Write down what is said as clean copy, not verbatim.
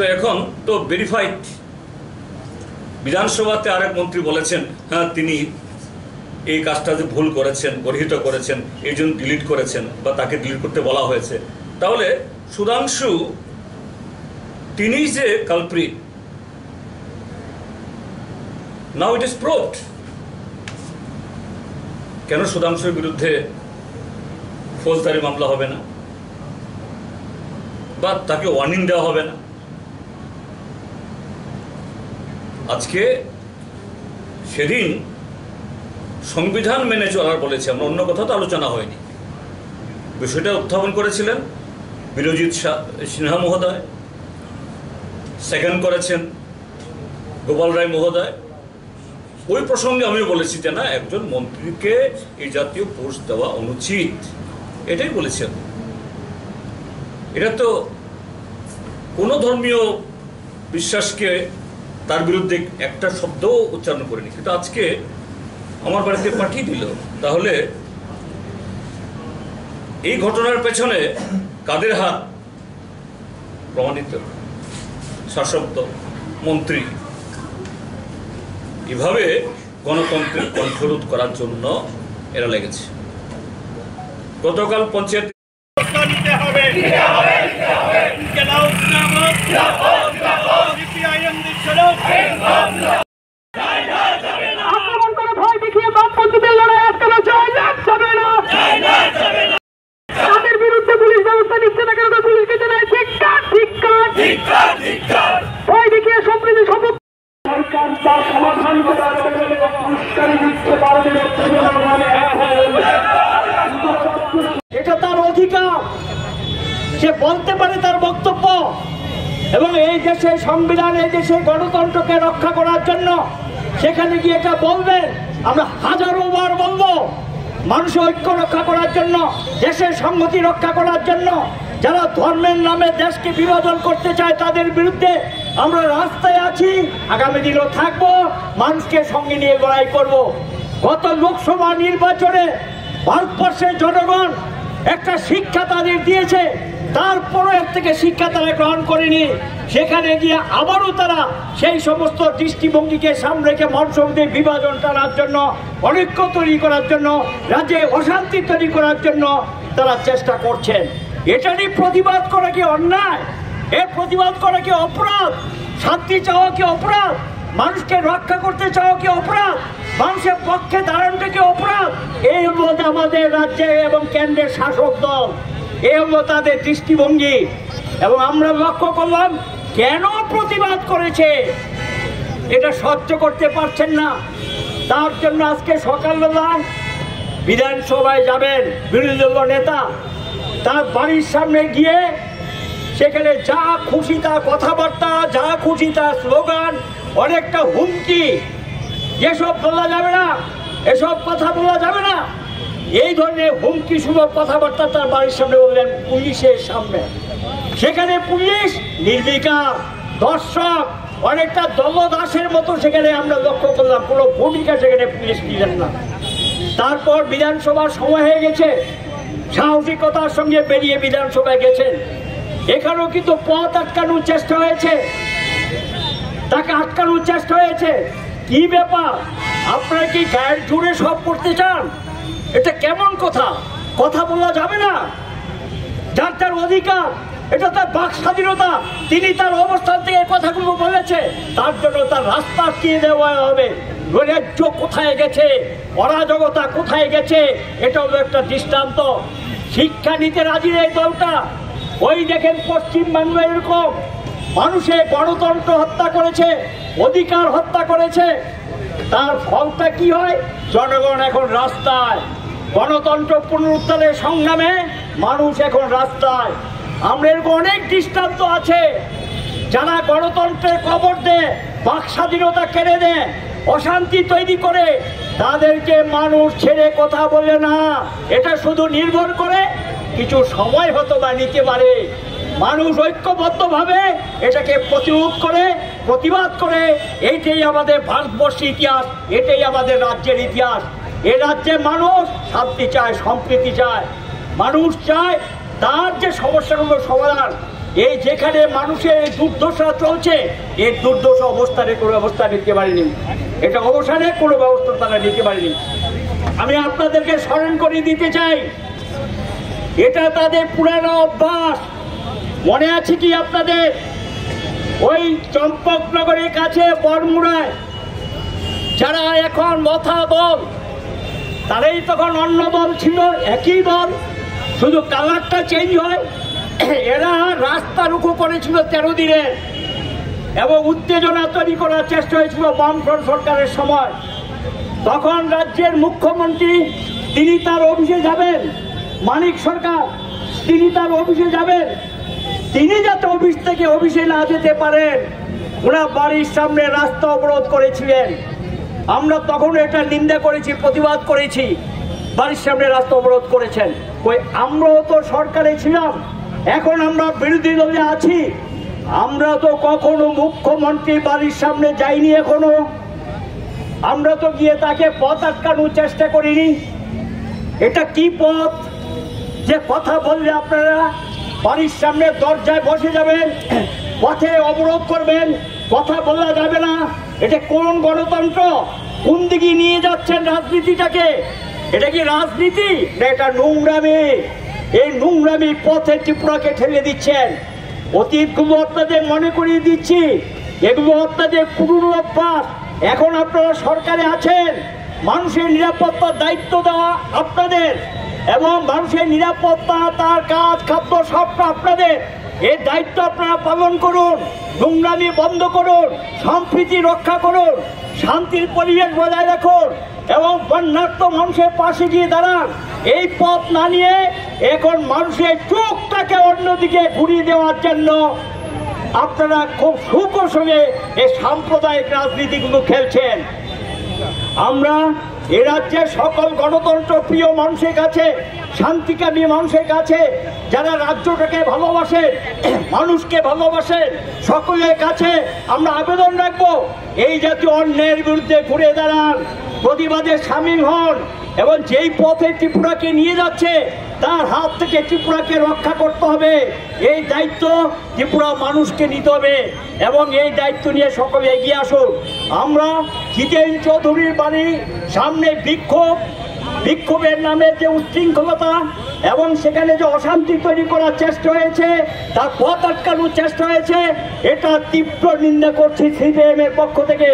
তো এখন তো ভেরিফাইড। বিধানসভাতে আরেক মন্ত্রী বলেছেন হ্যাঁ তিনি এই কাজটা যে ভুল করেছেন, গর্হিত করেছেন, এই জন্য ডিলিট করেছেন বা তাকে ডিলিট করতে বলা হয়েছে। তাহলে সুধাংশু তিনি যে culprit, now it is proved. কেন সুধাংশুর বিরুদ্ধে ফৌজদারি মামলা হবে না বা তাকে ওয়ার্নিং দেওয়া হবে না? আজকে সেদিন সংবিধান মেনে চলার বলেছে, আমরা অন্য কথা তো আলোচনা হয়নি। বিষয়টা উত্থাপন করেছিলেন বিরজিৎ সিনহা মহোদয়, সেকেন্ড করেছেন গোপাল রায় মহোদয়। ওই প্রসঙ্গে আমিও বলেছি যে না, একজন মন্ত্রীকে এই জাতীয় পোস্ট দেওয়া অনুচিত, এটাই বলেছেন। এটা তো কোনো ধর্মীয় বিশ্বাসকে তার বিরুদ্ধে একটা শব্দও উচ্চারণ করেনি, কিন্তু আজকে আমার বাড়িতে পাঠিয়ে দিল। তাহলে এই ঘটনার পেছনে কাদের হাত প্রমাণিত? শাসক মন্ত্রী এভাবে গণতন্ত্রের কণ্ঠরোধ করার জন্য এরা লেগেছে। গতকাল পঞ্চায়েত তাদের বিরুদ্ধে পুলিশ ব্যবস্থা নিচ্ছে না কেন? পুলিশকে জানায় ভয় দেখিয়ে সম্প্রীতি সরকার তার সমাধান করার দিচ্ছে পারবে। এটা তার অধিকার, সে বলতে পারে তার বক্তব্য। এবং এই দেশের সংবিধান, এই দেশের গণতন্ত্রকে রক্ষা করার জন্য সেখানে গিয়ে এটা বলবেন। আমরা হাজারো বার বলবো, মানুষের ঐক্য রক্ষা করার জন্য, দেশের সংহতি রক্ষা করার জন্য, যারা ধর্মের নামে দেশকে বিভাজন করতে চায় তাদের বিরুদ্ধে আমরা রাস্তায় আছি, আগামী দিনও থাকবো, মানুষকে সঙ্গে নিয়ে লড়াই করব। গত লোকসভা নির্বাচনে ভারতবর্ষের জনগণ একটা শিক্ষা তাদের দিয়েছে, তারপরও এর থেকে শিক্ষা তারা গ্রহণ করেনি। সেখানে গিয়ে আবারও তারা সেই সমস্ত দৃষ্টিভঙ্গিকে সামনে রেখে মানুষদের বিভাজন টানার জন্য, অনৈক্য তৈরি করার জন্য, রাজ্যে অশান্তি তৈরি করার জন্য তারা চেষ্টা করছেন। এটা নিয়ে প্রতিবাদ করা কি অন্যায়? এর প্রতিবাদ করা কি অপরাধ? শান্তি চাওয়া কি অপরাধ? মানুষকে রক্ষা করতে চাওয়া কি অপরাধ? মানুষের পক্ষে দাঁড়ানোটা কি অপরাধ? এই হলো আমাদের রাজ্যে এবং কেন্দ্রের শাসক দল, এই হলো তাদের দৃষ্টিভঙ্গি। এবং আমরা লক্ষ্য করলাম কেন প্রতিবাদ করেছে, এটা সহ্য করতে পারছেন না। তার জন্য আজকে সকালবেলায় বিধানসভায় যাবেন বিরোধী দল নেতা, তার বাড়ির সামনে গিয়ে সেখানে যা খুশি তা কথাবার্তা, যা খুশি তা স্লোগান, অনেকটা হুমকি, এসব বলা যাবে না, এসব কথা বলা যাবে না, এই ধরনের হুমকি সুলভ কথাবার্তা তার বাড়ির সামনে বললেন পুলিশের সামনে। সেখানে পুলিশ নির্বিকার, দর্শক, অনেকটা দলদাসের মতো সেখানে আমরা লক্ষ্য করলাম, কোনো ভূমিকা সেখানে পুলিশ নিলেন না। তারপর বিধানসভার সময় হয়ে গেছে, সাহসিকতার সঙ্গে বেরিয়ে বিধানসভায় গেছেন। এখানেও কিন্তু পথ আটকানোর চেষ্টা হয়েছে, তাকে আটকানোর চেষ্টা হয়েছে। কি ব্যাপার, আপনারা কি গায়ের জোরে সব করতে চান? এটা কেমন কথা? কথা বলা যাবে না, যার তার অধিকার, এটা তার বাক স্বাধীনতা। তিনি তার অবস্থান থেকে কথাগুলো বলেছে, তার জন্য তার রাস্তা আটকিয়ে দেওয়া হবে। নৈরাজ্য কোথায় গেছে, অরাজকতা কোথায় গেছে, এটা হলো একটা দৃষ্টান্ত। শিক্ষা নিতে রাজি এই দলটা। ওই দেখেন পশ্চিমবাংলা এরকম মানুষের গণতন্ত্র হত্যা করেছে, অধিকার হত্যা করেছে, তার ফলটা কি হয়? জনগণ এখন রাস্তায়, গণতন্ত্র পুনরুদ্ধারের সংগ্রামে মানুষ এখন রাস্তায়। আমরা এরকম অনেক দৃষ্টান্ত আছে, যারা গণতন্ত্রের কবর দেয়, বাক স্বাধীনতা কেড়ে দেয়, অশান্তি তৈরি করে, তাদেরকে মানুষ ছেড়ে কথা বলে না। এটা শুধু নির্ভর করে কিছু সময় হতো বা নিতে পারে। মানুষ ঐক্যবদ্ধভাবে এটাকে প্রতিরোধ করে, প্রতিবাদ করে। এইটাই আমাদের ভারতবর্ষের ইতিহাস, এটাই আমাদের রাজ্যের ইতিহাস। এ রাজ্যে মানুষ শান্তি চায়, সম্প্রীতি চায়, মানুষ চায় তার যে সমস্যাগুলো সমাধান এই যেখানে মানুষের এই দুর্দশা চলছে, এই দুর্দশা অবস্থানে কোনো ব্যবস্থা নিতে পারেনি, এটা অবসানে কোনো ব্যবস্থা তারা নিতে পারেনি। আমি আপনাদেরকে স্মরণ করে দিতে চাই, এটা তাদের পুরানো অভ্যাস। মনে আছে কি আপনাদের, ওই চম্পকনগরের কাছে বরমুড়ায় যারা এখন মথা দল, তারাই তখন অন্য দল ছিল, একই দল, শুধু কালারটা চেঞ্জ হয়। এরা রাস্তা রুখো করেছিল 13 দিনের, এবং উত্তেজনা তৈরি করার চেষ্টা হয়েছিল বামফ্রন্ট সরকারের সময়। তখন রাজ্যের মুখ্যমন্ত্রী তিনি তার অফিসে যাবেন, মানিক সরকার তিনি তার অফিসে যাবেন, তিনি যাতে অফিস থেকে অফিসে না যেতে পারেন ওনার বাড়ির সামনে রাস্তা অবরোধ করেছিলেন। আমরা তখন এটা নিন্দা করেছি, প্রতিবাদ করেছি, বাড়ির সামনে রাস্তা অবরোধ করেছেন। ওই আমরাও তো সরকারে ছিলাম, এখন আমরা বিরোধী দলে আছি, আমরা তো কখনো মুখ্যমন্ত্রী বাড়ির সামনে যাইনি, এখনো আমরা তো গিয়ে তাকে পথ আটকানোর চেষ্টা করিনি। এটা কি পথ যে কথা বললে আপনারা বাড়ির সামনে দরজায় বসে যাবেন, পথে অবরোধ করবেন, কথা বলা যাবে না? এটা কোন গণতন্ত্র? কোন দিকে নিয়ে যাচ্ছেন রাজনীতিটাকে? এটা কি রাজনীতি না এটা নোংরামি? এই নোংরামি পথে ত্রিপুরাকে ঠেলে দিচ্ছেন। অতীতগুলো আপনাদের মনে করিয়ে দিচ্ছি, এগুলো আপনাদের পুরনো অভ্যাস। এখন আপনারা সরকারে আছেন, মানুষের নিরাপত্তার দায়িত্ব দেওয়া আপনাদের, এবং মানুষের নিরাপত্তা, তার কাজ, খাদ্য সবটা আপনাদের। এই দায়িত্ব আপনারা পালন করুন, নোংরামি বন্ধ করুন, সম্প্রীতি রক্ষা করুন, শান্তির পরিবেশ বজায় রাখুন, এবং বন্যার্থ মানুষের পাশে গিয়ে দাঁড়ান। এই পথ না নিয়ে এখন মানুষের চোখটাকে অন্যদিকে ঘুরিয়ে দেওয়ার জন্য আপনারা খুব সুকৌশলে এই সাম্প্রদায়িক রাজনীতিগুলো খেলছেন। আমরা এ রাজ্যের সকল গণতন্ত্র প্রিয় মানুষের কাছে, শান্তিকামী মানুষের কাছে, যারা রাজ্যটাকে ভালোবাসে, মানুষকে ভালোবাসে, সকলের কাছে আমরা আবেদন রাখবো, এই জাতীয় অন্যায়ের বিরুদ্ধে ঘুরে দাঁড়ান, প্রতিবাদে সামিল হন, এবং যেই পথে ত্রিপুরাকে নিয়ে যাচ্ছে তার হাত থেকে ত্রিপুরাকে রক্ষা করতে হবে। এই দায়িত্ব ত্রিপুরা মানুষকে নিতে হবে, এবং এই দায়িত্ব নিয়ে সকলে এগিয়ে আসুন। আমরা জিতেন চৌধুরীর বাড়ির সামনে বিক্ষোভের নামে যে উচ্ছৃঙ্খলতা এবং সেখানে যে অশান্তি তৈরি করার চেষ্টা হয়েছে, তার পথ আটকানোর চেষ্টা হয়েছে, এটা তীব্র নিন্দা করছি সিপিএম এর পক্ষ থেকে।